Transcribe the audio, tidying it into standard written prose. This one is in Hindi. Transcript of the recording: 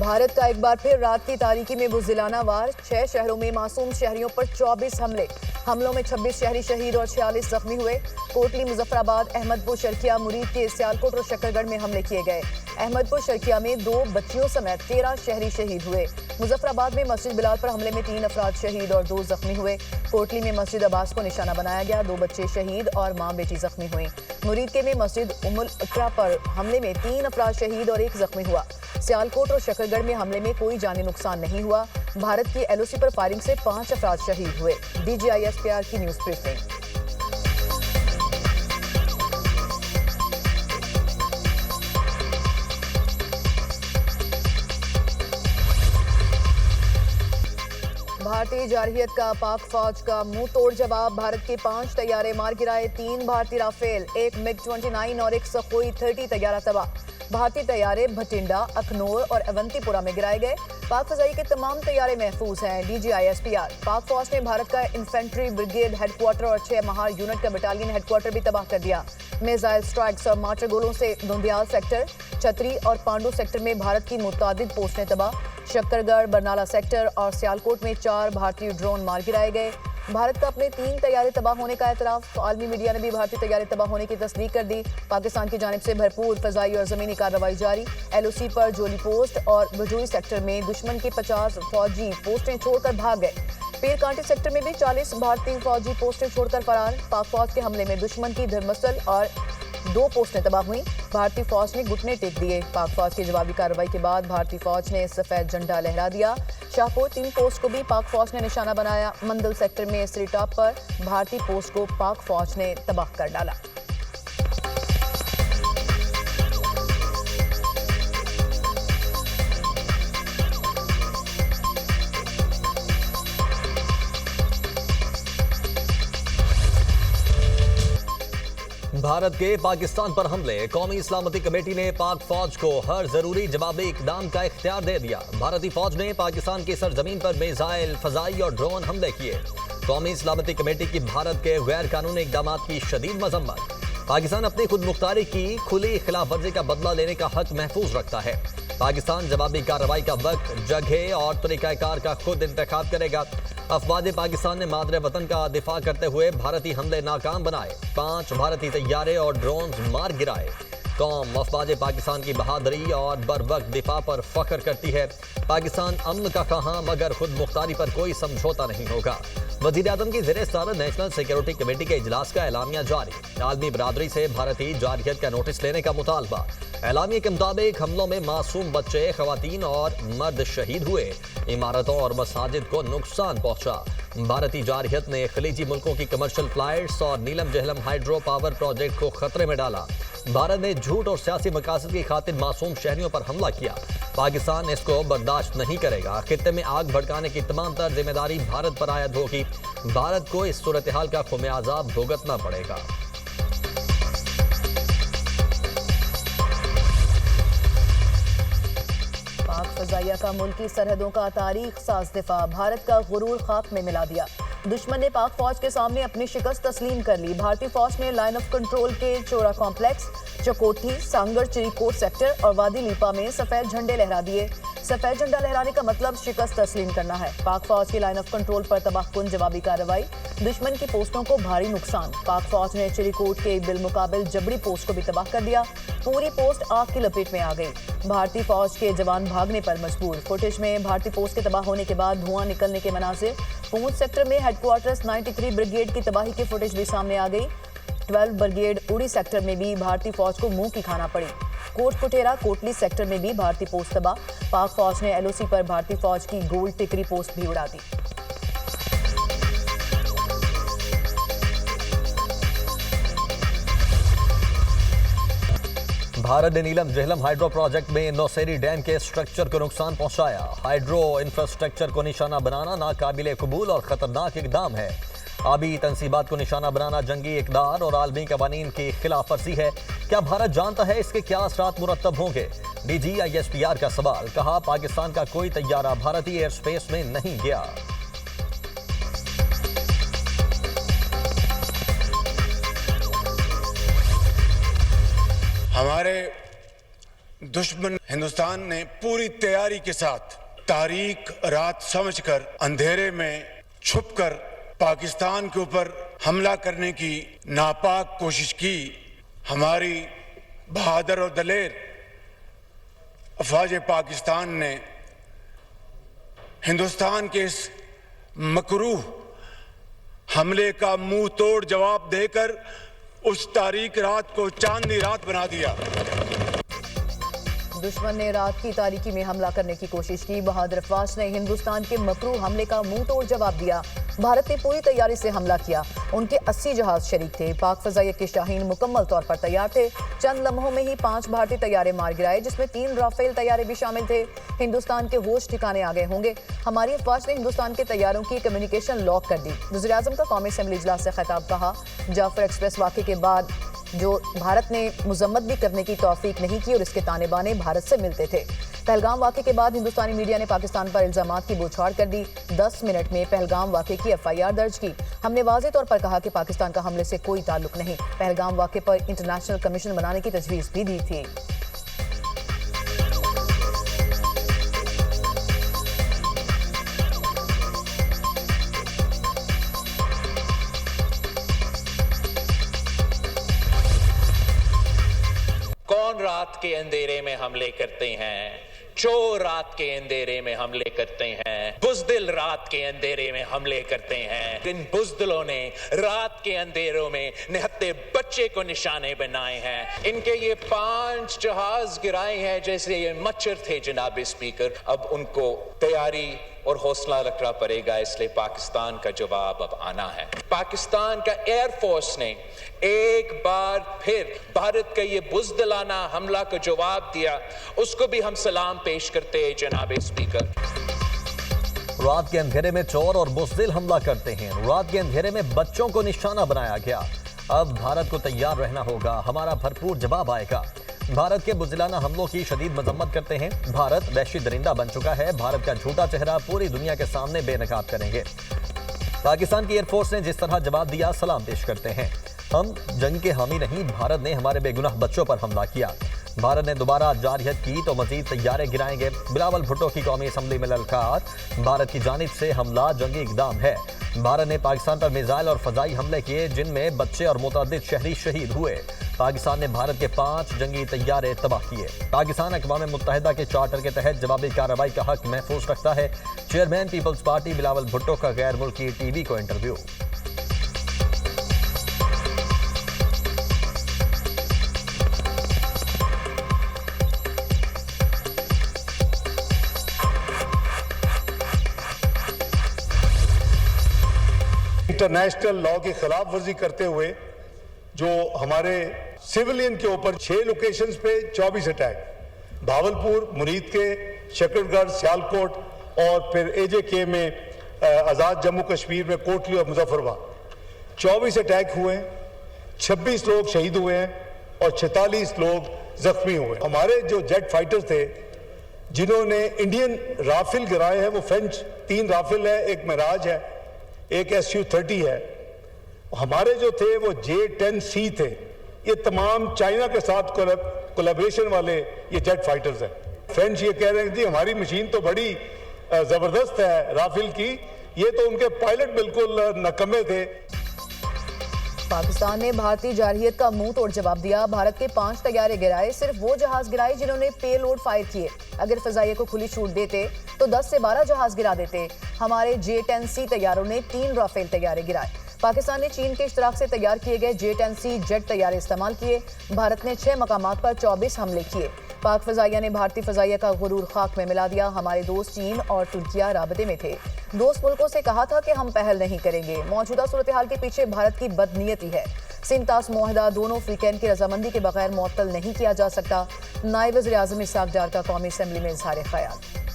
भारत का एक बार फिर रात की तारीकी में बुज़दिलाना वार। 6 शहरों में मासूम शहरियों पर 24 हमलों में 26 शहरी शहीद और 46 जख्मी हुए। कोटली, मुजफ्फराबाद, अहमदपुर, शर्खिया, मुरीद के सियालकोट और शकरगढ़ में हमले किए गए। अहमदपुर शर्खिया में 2 बच्चियों समेत 13 शहरी शहीद हुए। मुजफ्फराबाद में मस्जिद बिलाल पर हमले में 3 अफराद शहीद और 2 जख्मी हुए। कोटली में मस्जिद अब्बास को निशाना बनाया गया, 2 बच्चे शहीद और मां बेटी जख्मी हुई। मुरीद के में मस्जिद उम्मुल इकरा पर हमले में 3 अफराद शहीद और 1 जख्मी हुआ। सियालकोट और शकरगढ़ में हमले में कोई जानी नुकसान नहीं हुआ। भारत की LOC पर फायरिंग से 5 अफराद शहीद हुए। DGI SPR की न्यूज ब्रीफिंग। भारतीय जारहियत का पाक फौज का मुंह तोड़ जवाब। भारत के 5 तैयारे मार गिराए, 3 भारतीय राफेल, 1 MiG-29 और 1 सुखोई 30 तैयारा तबाह। भारतीय तैयारे भटिंडा, अखनौर और अवंतीपुरा में गिराए गए। पाक फजाई के तमाम तैयारे महफूज हैं। DGI SPR। पाक फौज ने भारत का इन्फेंट्री ब्रिगेड हेडक्वार्टर और 6 महार यूनिट का बटालियन हेडक्वार्टर भी तबाह कर दिया। मिसाइल स्ट्राइक्स और मार्टर गोलों से धुंधियाल सेक्टर, छतरी और पांडु सेक्टर में भारत की मुतादिद पोस्टें तबाह। शकरगढ़, बरनाला सेक्टर और सियालकोट में 4 भारतीय ड्रोन मार गिराए गए। भारत का अपने 3 तैयारे तबाह होने का एतराफ। आलमी मीडिया ने भी भारतीय तैयारे तबाह होने की तस्दीक कर दी। पाकिस्तान की जानिब से भरपूर फजाई और जमीनी कार्रवाई जारी। LOC पर जोली पोस्ट और बजूरी सेक्टर में दुश्मन के 50 फौजी पोस्टें छोड़कर भाग गए। पीरकांटी सेक्टर में भी 40 भारतीय फौजी पोस्टें छोड़कर फरार। पाक फौज के हमले में दुश्मन की धर्मसल और 2 पोस्टें तबाह हुई। भारतीय फौज ने घुटने टेक दिए। पाक फौज की जवाबी कार्रवाई के बाद भारतीय फौज ने सफेद झंडा लहरा दिया। शाहपुर 3 पोस्ट को भी पाक फौज ने निशाना बनाया। मंदल सेक्टर में सिरीटॉप पर भारतीय पोस्ट को पाक फौज ने तबाह कर डाला। भारत के पाकिस्तान पर हमले। कौमी सलामती कमेटी ने पाक फौज को हर जरूरी जवाबी इकदाम का इख्तियार दे दिया। भारतीय फौज ने पाकिस्तान की सरजमीन पर मिसाइल, फजाई और ड्रोन हमले किए। कौमी सलामती कमेटी की भारत के गैर कानूनी इकदाम की शदीद मजम्मत। पाकिस्तान अपनी खुद मुख्तारी की खुली खिलाफ वर्जी का बदला लेने का हक महफूज रखता है। पाकिस्तान जवाबी कार्रवाई का वक्त, जगह और तरीकाकार का खुद इंतखाब करेगा। अफवाज पाकिस्तान ने मादरे वतन का दिफा करते हुए भारतीय हमले नाकाम बनाए। 5 भारतीय तैयारे और ड्रोन मार गिराए। कौम अफवाज पाकिस्तान की बहादुरी और बरवक्त दिफा पर फख्र करती है। पाकिस्तान अमन का कहा मगर खुद मुख्तारी पर कोई समझौता नहीं होगा। वज़ीर-ए-आज़म की ज़ेरे सदारत नेशनल सिक्योरिटी कमेटी के इजलास का एलामिया जारी। आलमी बरादरी से भारतीय जारहियत का नोटिस लेने का मुतालबा। एलामिया के मुताबिक हमलों में मासूम बच्चे, खवातीन और मर्द शहीद हुए। इमारतों और मसाजिद को नुकसान पहुंचा। भारतीय जारहियत ने खलीजी मुल्कों की कमर्शियल फ्लाइट्स और नीलम जहलम हाइड्रो पावर प्रोजेक्ट को खतरे में डाला। भारत ने झूठ और सियासी मकासद की खातिर मासूम शहरियों पर हमला किया। पाकिस्तान इसको बर्दाश्त नहीं करेगा। खित्ते में आग भड़काने की तमाम तर जिम्मेदारी भारत पर आयद होगी। भारत को इस सूरत हाल का खुमियाजा भुगतना पड़ेगा। पाक फजाइया का मुल्की सरहदों का तारीख साज दिफा। भारत का गुरूर खाक में मिला दिया। दुश्मन ने पाक फौज के सामने अपनी शिकस्त तस्लीम कर ली। भारतीय फौज ने लाइन ऑफ कंट्रोल के चोरा कॉम्प्लेक्स, चकोठी, सांगड़, चिरीकोट सेक्टर और वादी लीपा में सफेद झंडे लहरा दिए। सफेद झंडा लहराने का मतलब शिकस्त तस्लीम करना है। पाक फौज की लाइन ऑफ कंट्रोल पर तबाहकुन जवाबी कार्रवाई। दुश्मन की पोस्टों को भारी नुकसान। पाक फौज ने चिरीकोट के बिलमुकाबिल जबरी पोस्ट को भी तबाह कर दिया। पूरी पोस्ट आग की लपेट में आ गई। भारतीय फौज के जवान भागने पर मजबूर। फुटेज में भारतीय पोस्ट के तबाह होने के बाद धुआं निकलने के मनाजिर। पूंछ सेक्टर में हेडक्वार्टर्स 93 ब्रिगेड की तबाही की फुटेज भी सामने आ गई। 12 ब्रिगेड उड़ी सेक्टर में भी भारतीय फौज को मुंह की खाना पड़ी। कोटपुटेरा, कोटली सेक्टर में भी भारतीय पोस्ट तबाह। पाक फौज ने LOC पर भारतीय फौज की गोल टिकरी पोस्ट भी उड़ा दी। भारत ने नीलम जहलम हाइड्रो प्रोजेक्ट में नौसेरी डैम के स्ट्रक्चर को नुकसान पहुंचाया। हाइड्रो इंफ्रास्ट्रक्चर को निशाना बनाना नाकाबिले कबूल और खतरनाक इकदाम है। आबी तनसीबात को निशाना बनाना जंगी इक़दार और आलमी कवानीन की खिलाफ वर्जी है। क्या भारत जानता है इसके क्या असरात मुरत्तब होंगे? DGI SPR का सवाल। कहा पाकिस्तान का कोई तैयारा भारतीय एयर स्पेस में नहीं गया। हमारे दुश्मन हिंदुस्तान ने पूरी तैयारी के साथ तारीख रात समझकर अंधेरे में छुपकर पाकिस्तान के ऊपर हमला करने की नापाक कोशिश की। हमारी बहादुर और दलेर अफवाज पाकिस्तान ने हिंदुस्तान के इस मकरूह हमले का मुंह तोड़ जवाब देकर उस तारीख रात को चांदनी रात बना दिया। दुश्मन ने रात की तारीकी में हमला करने की कोशिश की। बहादुर अफवाज ने हिंदुस्तान के मकरूह हमले का मुंह तोड़ जवाब दिया। भारत ने पूरी तैयारी से हमला किया। उनके 80 जहाज शरीक थे। पाक फजाइया के शाहीन मुकम्मल तौर पर तैयार थे। चंद लम्हों में ही 5 भारतीय तैयारे मार गिराए, जिसमें 3 राफेल तैयारे भी शामिल थे। हिंदुस्तान के होश ठिकाने आ गए होंगे। हमारी अफवाज ने हिंदुस्तान के तैयारों की कम्युनिकेशन लॉक कर दी। वज़ीर-ए-आज़म का कौमी असम्बली इजलास से खिताब। कहा, जाफर एक्सप्रेस वाक़े के बाद जो भारत ने मजम्मत भी करने की तौफीक नहीं की और इसके ताने बाने भारत से मिलते थे। पहलगाम वाक़े के बाद हिंदुस्तानी मीडिया ने पाकिस्तान पर इल्जामात की बौछार कर दी। 10 मिनट में पहलगाम वाक़े की FIR दर्ज की। हमने वाज़ेह तौर पर कहा कि पाकिस्तान का हमले से कोई ताल्लुक नहीं। पहलगाम वाक़े पर इंटरनेशनल कमीशन बनाने की तजवीज़ भी दी थी। कौन रात के अंधेरे में हमले करते हैं? चोर रात के अंधेरे में हमले करते हैं। बुज़दिल रात के अंधेरे में हमले करते हैं। इन बुज़दिलों ने रात के अंधेरों में निहत्ते बच्चे को निशाने बनाए हैं। इनके ये 5 जहाज गिराए हैं जैसे ये मच्छर थे जनाब स्पीकर। अब उनको तैयारी और हौसला रखना पड़ेगा, इसलिए पाकिस्तान का जवाब अब आना है। पाकिस्तान का एयरफोर्स ने एक बार फिर भारत का ये बुज़दिलाना हमला का जवाब दिया, उसको भी हम सलाम पेश करते हैं जनाब स्पीकर। रात के अंधेरे में चोर और बुज़दिल हमला करते हैं। रात के अंधेरे में बच्चों को निशाना बनाया गया। अब भारत को तैयार रहना होगा, हमारा भरपूर जवाब आएगा। भारत के बुज़दिलाना हमलों की शदीद मजम्मत करते हैं। भारत वहशी दरिंदा बन चुका है। भारत का झूठा चेहरा पूरी दुनिया के सामने बेनकाब करेंगे। पाकिस्तान की एयरफोर्स ने जिस तरह जवाब दिया, सलाम पेश करते हैं। हम जंग के हामी नहीं, भारत ने हमारे बेगुनाह बच्चों पर हमला किया। भारत ने दोबारा जारहियत की तो मजीद तैयारे गिराएंगे। बिलावल भुट्टो की कौमी असम्बली में ललकार, भारत की जानिब से हमला जंगी इकदाम है। भारत ने पाकिस्तान पर मिसाइल और फजाई हमले किए, जिनमें बच्चे और मुतअद्दिद शहरी शहीद हुए। पाकिस्तान ने भारत के 5 जंगी तैयारे तबाह किए। पाकिस्तान अक़वाम मुत्तहिदा के चार्टर के तहत जवाबी कार्रवाई का हक महफूज रखता है। Chairman Peoples Party Bilawal Bhutto का गैर मुल्की TV को इंटरव्यू। इंटरनेशनल लॉ की खिलाफ वर्जी करते हुए जो हमारे सिविलियन के ऊपर 6 लोकेशंस पे 24 अटैक, भावलपुर, मुरीद के, शकरगढ़, सियालकोट और फिर AJK में आज़ाद जम्मू कश्मीर में कोटली और मुजफ्फराबाद 24 अटैक हुए। 26 लोग शहीद हुए हैं और 46 लोग जख्मी हुए। हमारे जो जेट फाइटर थे जिन्होंने इंडियन राफेल गिराए हैं, वो फ्रेंच 3 राफेल है, एक मिराज है, एक SU-30 है। हमारे जो थे वो J-10C थे। ये तमाम चाइना के साथ कोलैबोरेशन वाले ये जेट फाइटर्स हैं। फ्रेंच ये कह रहे हैं जी हमारी मशीन तो बड़ी जबरदस्त है राफेल की, ये तो उनके पायलट बिल्कुल नकम्मे थे। पाकिस्तान ने भारतीय जारहियत का मुंह तोड़ जवाब दिया। भारत के 5 तैयारे गिराए। सिर्फ वो जहाज गिराए जिन्होंने पेलोड फायर किए। अगर फजाइया को खुली छूट देते तो 10 से 12 जहाज गिरा देते। हमारे J-10C तैयारों ने 3 राफेल तैयारे गिराए। पाकिस्तान ने चीन के इश्तराक से तैयार किए गए J-10C जेट तैयारे इस्तेमाल किए। भारत ने 6 मकामात पर 24 हमले किए। पाक फजाइया ने भारतीय फजाइया का गुरूर खाक में मिला दिया। हमारे दोस्त चीन और तुर्किया राबते में थे। दोस्त मुल्कों से कहा था कि हम पहल नहीं करेंगे। मौजूदा सूरत हाल के पीछे भारत की बदनीयती है। सिंतास मुआहदा दोनों फ्रीकैन की रजामंदी के बगैर मुअत्तल नहीं किया जा सकता। नायब वज़ीर-ए-आज़म इसहाक डार का कौमी असम्बली में इज़हार ख्याल।